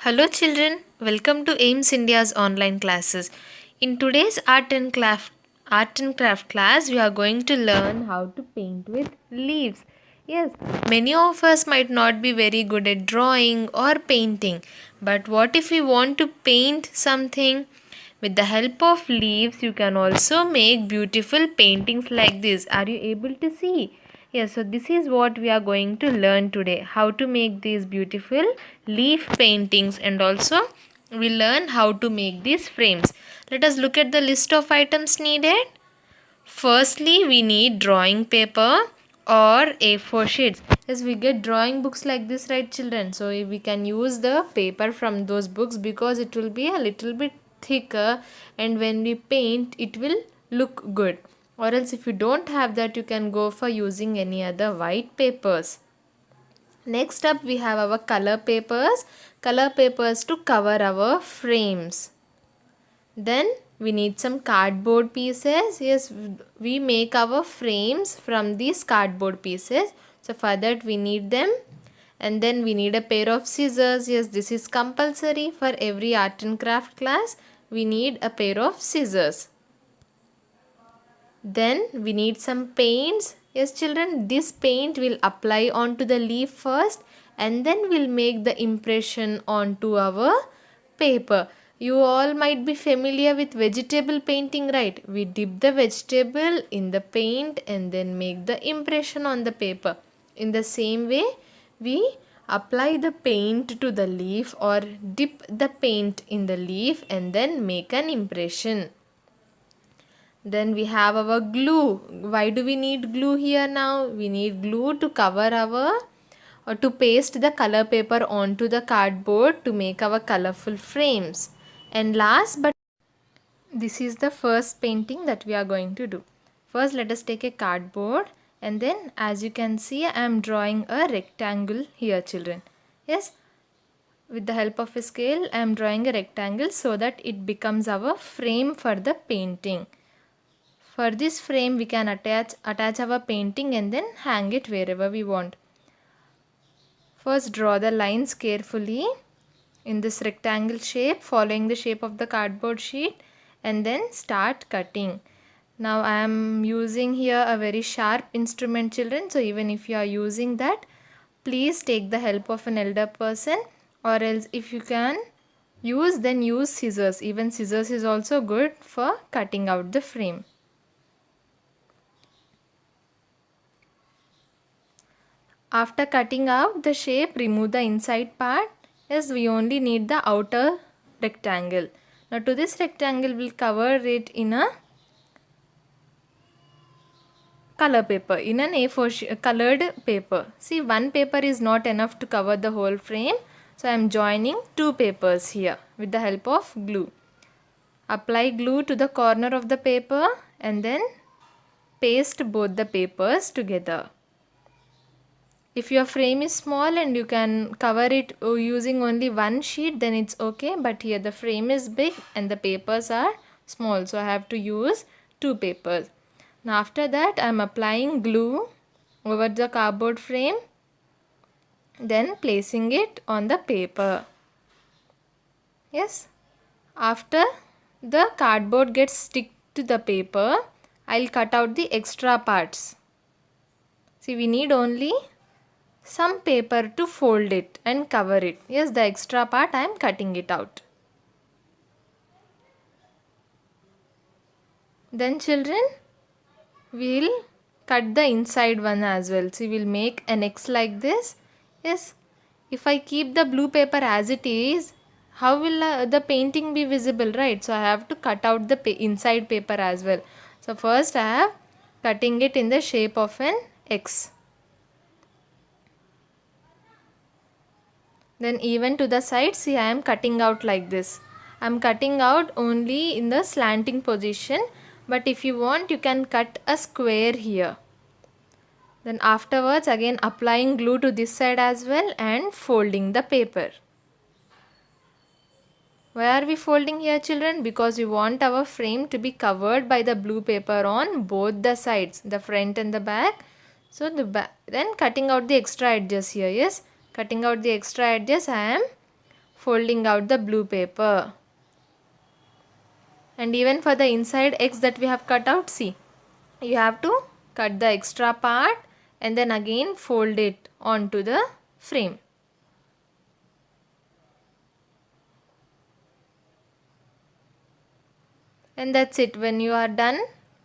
Hello children, welcome to AIMS India's online classes. In today's art and craft class, we are going to learn how to paint with leaves. Yes, many of us might not be very good at drawing or painting, but what if we want to paint something? With the help of leaves, you can also make beautiful paintings like this. Are you able to see? Yes, so this is what we are going to learn today. How to make these beautiful leaf paintings, and also we learn how to make these frames. Let us look at the list of items needed. Firstly, we need drawing paper or A4 sheets. Yes, we get drawing books like this, right children? So we can use the paper from those books because it will be a little bit thicker, and when we paint it will look good. Or else if you don't have that, you can go for using any other white papers. Next up we have our color papers to cover our frames. Then we need some cardboard pieces. Yes, we make our frames from these cardboard pieces. So for that we need them. And then we need a pair of scissors. Yes, this is compulsory for every art and craft class. We need a pair of scissors. Then we need some paints. Yes children, this paint will apply onto the leaf first, and then we'll make the impression onto our paper. You all might be familiar with vegetable painting, right? We dip the vegetable in the paint and then make the impression on the paper. In the same way, we apply the paint to the leaf or dip the paint in the leaf and then make an impression. Then we have our glue. Why do we need glue here now? We need glue to cover our or to paste the color paper onto the cardboard to make our colorful frames. And last but this is the first painting that we are going to do. First let us take a cardboard, and then as you can see I am drawing a rectangle here children. Yes, with the help of a scale I am drawing a rectangle so that it becomes our frame for the painting. For this frame we can attach our painting and then hang it wherever we want. First draw the lines carefully in this rectangle shape following the shape of the cardboard sheet, and then start cutting. Now I am using here a very sharp instrument children, so even if you are using that, please take the help of an elder person, or else if you can use, then use scissors. Even scissors is also good for cutting out the frame. After cutting out the shape, remove the inside part. Yes, we only need the outer rectangle. Now to this rectangle, we'll cover it in a color paper, in an A4 colored paper. See, one paper is not enough to cover the whole frame. So I am joining two papers here with the help of glue. Apply glue to the corner of the paper and then paste both the papers together. If your frame is small and you can cover it using only one sheet, then it's okay. But here the frame is big and the papers are small, so I have to use two papers. Now after that I am applying glue over the cardboard frame, then placing it on the paper. Yes, after the cardboard gets stick to the paper, I'll cut out the extra parts. See, we need only some paper to fold it and cover it. Yes, the extra part I am cutting it out. Then children, we will cut the inside one as well. See, we will make an X like this. Yes, if I keep the blue paper as it is, how will the painting be visible, right? So I have to cut out the inside paper as well. So first I have cutting it in the shape of an X. Then even to the side, see, I am cutting out like this. I am cutting out only in the slanting position, but if you want, you can cut a square here. Then afterwards again applying glue to this side as well and folding the paper. Why are we folding here children? Because we want our frame to be covered by the blue paper on both the sides, the front and the back. So then cutting out the extra edges here. Yes, cutting out the extra edges I am folding out the blue paper. And even for the inside X that we have cut out, see, you have to cut the extra part and then again fold it onto the frame. And that's it. When you are done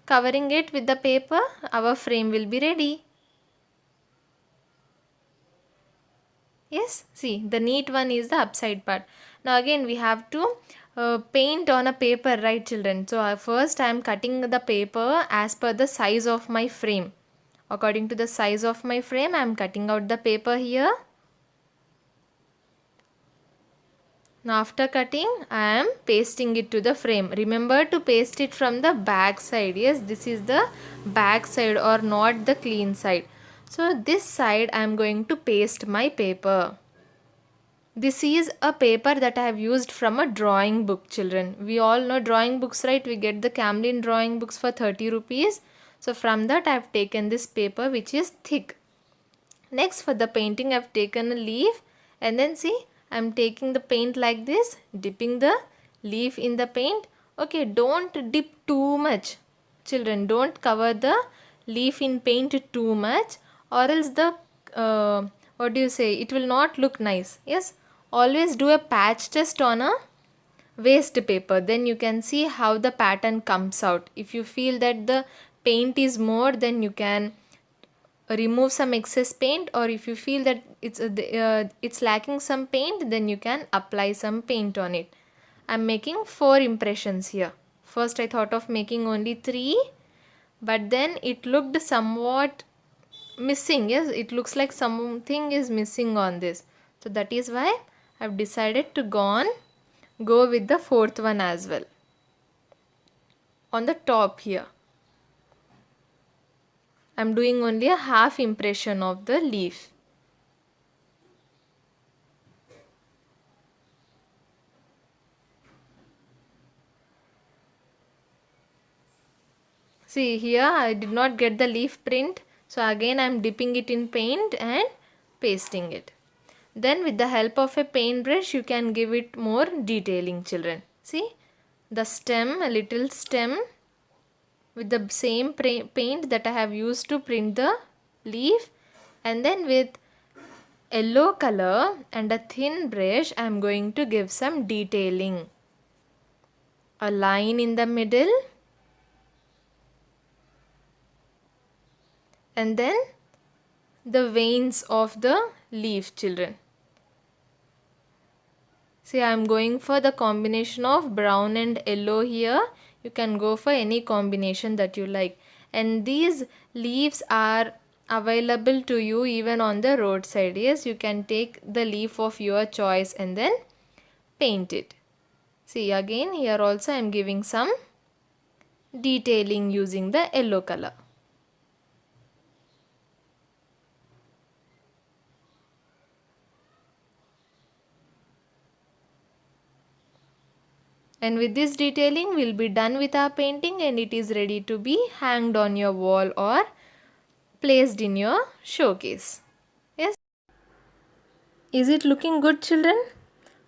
covering it with the paper, our frame will be ready. Yes, see, the neat one is the upside part. Now again we have to paint on a paper, right children? So first I am cutting the paper as per the size of my frame. According to the size of my frame, I am cutting out the paper here. Now after cutting, I am pasting it to the frame. Remember to paste it from the back side. Yes, this is the back side or not the clean side. So this side I am going to paste my paper. This is a paper that I have used from a drawing book, children. We all know drawing books, right? We get the Camlin drawing books for 30 rupees. So from that I have taken this paper which is thick. Next for the painting I have taken a leaf, and then see, I am taking the paint like this, dipping the leaf in the paint. Okay, don't dip too much. Children, don't cover the leaf in paint too much, or else the what do you say, it will not look nice. Yes, always do a patch test on a waste paper, then you can see how the pattern comes out. If you feel that the paint is more, then you can remove some excess paint, or if you feel that it's lacking some paint, then you can apply some paint on it. I'm making 4 impressions here. First I thought of making only 3, but then it looked somewhat missing. Yes, it looks like something is missing on this, so that is why I've decided to go with the 4th one as well on the top here. I'm doing only a half impression of the leaf. See here, I did not get the leaf print, so again I am dipping it in paint and pasting it. Then with the help of a paintbrush you can give it more detailing, children. See, the stem, a little stem with the same paint that I have used to print the leaf, and then with yellow color and a thin brush I am going to give some detailing. A line in the middle, and then the veins of the leaf, children. See, I am going for the combination of brown and yellow here. You can go for any combination that you like. And these leaves are available to you even on the roadside. Yes, you can take the leaf of your choice and then paint it. See, again here also I am giving some detailing using the yellow color. And with this detailing we'll be done with our painting, and it is ready to be hanged on your wall or placed in your showcase. Yes. Is it looking good, children?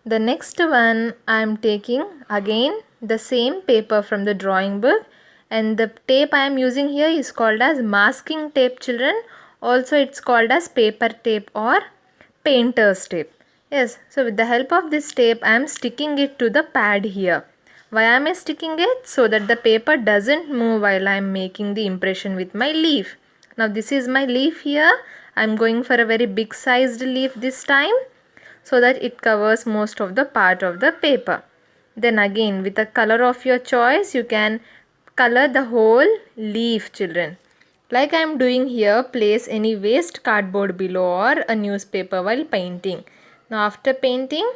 The next one I am taking again the same paper from the drawing book, and the tape I am using here is called as masking tape, children. Also it's called as paper tape or painter's tape. Yes, so with the help of this tape I am sticking it to the pad here. Why am I sticking it? So that the paper doesn't move while I am making the impression with my leaf. Now this is my leaf here. I am going for a very big sized leaf this time, so that it covers most of the part of the paper. Then again with the color of your choice you can color the whole leaf, children. Like I am doing here, place any waste cardboard below or a newspaper while painting. Now after painting,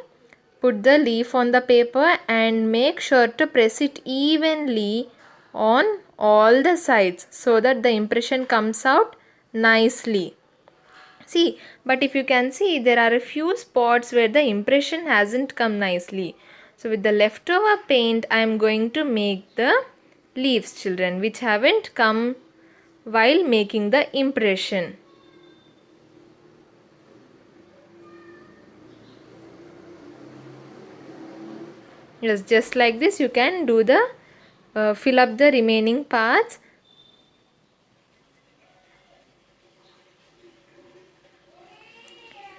put the leaf on the paper and make sure to press it evenly on all the sides so that the impression comes out nicely. See, but if you can see, there are a few spots where the impression hasn't come nicely. So with the leftover paint, I am going to make the leaves, children, which haven't come while making the impression. Yes, just like this you can do the fill up the remaining parts.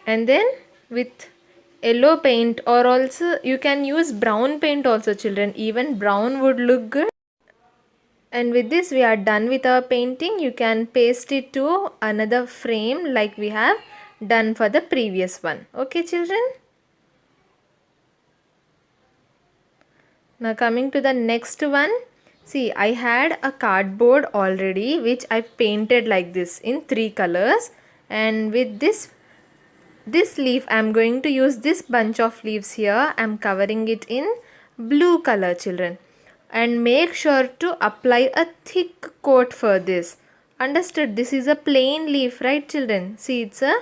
And then with yellow paint, or also you can use brown paint also children, even brown would look good. And with this we are done with our painting. You can paste it to another frame like we have done for the previous one. Okay children. Now coming to the next one. See, I had a cardboard already which I painted like this in 3 colors, and with this leaf I am going to use this bunch of leaves here. I am covering it in blue color children, and make sure to apply a thick coat for this. Understood? This is a plain leaf, right children? See, it's a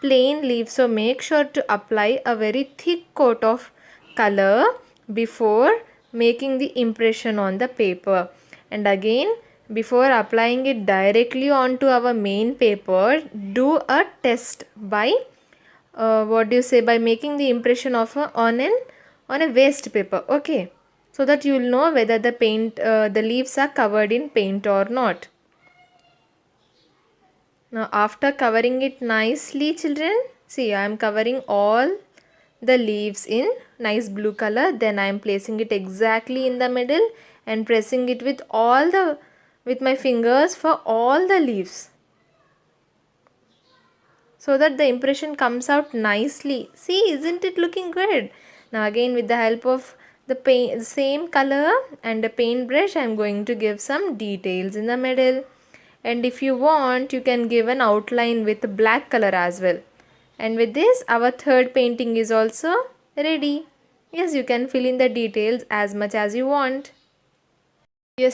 plain leaf, so make sure to apply a very thick coat of color before making the impression on the paper. And again, before applying it directly onto our main paper, do a test by what do you say, by making the impression of on a waste paper. Okay, so that you will know whether the leaves are covered in paint or not. Now after covering it nicely children, see, I am covering all the leaves in nice blue color. Then I am placing it exactly in the middle and pressing it with my fingers for all the leaves, so that the impression comes out nicely. See, isn't it looking good? Now again, with the help of the paint, same color and a paintbrush, I am going to give some details in the middle. And if you want, you can give an outline with black color as well. And with this, our third painting is also ready. Yes, you can fill in the details as much as you want.